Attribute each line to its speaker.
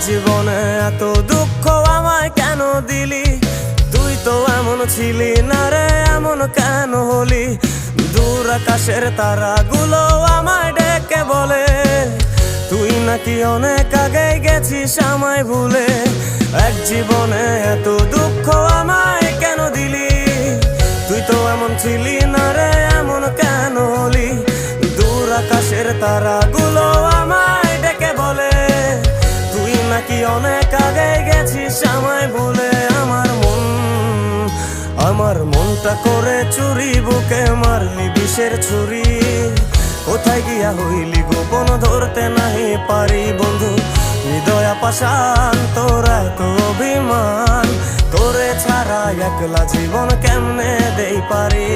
Speaker 1: জীবনে এত দুঃখ আমায় কেন দিলি? তুই তো এমন ছিলি না রে, এমন কেন হলি? দূর আকাশের তারাগুলো আমায় ডেকে বলে তুই নাকি অনেক আগে গেছিস আমায় ভুলে। এক জীবনে এত দুঃখ আমায় কেন দিলি? তুই তো এমন ছিলি না রে, এমন কেন হলি? দূর আকাশের তারাগুলো আমায় ডেকে বলে তুই নাকি অনেক আগে গেছিস আমায় ভুলে। আমার মনটা করে চুরি, বুকে মারলি বিষের ছুরি। কোথায় গিয়া হইলি গোপন ধরতে নাহি পারি বন্ধু। হৃদয় পাষাণ তোর এত অভিমান, তোরে ছাড়া একলা জীবন কেমনে দেই পারি?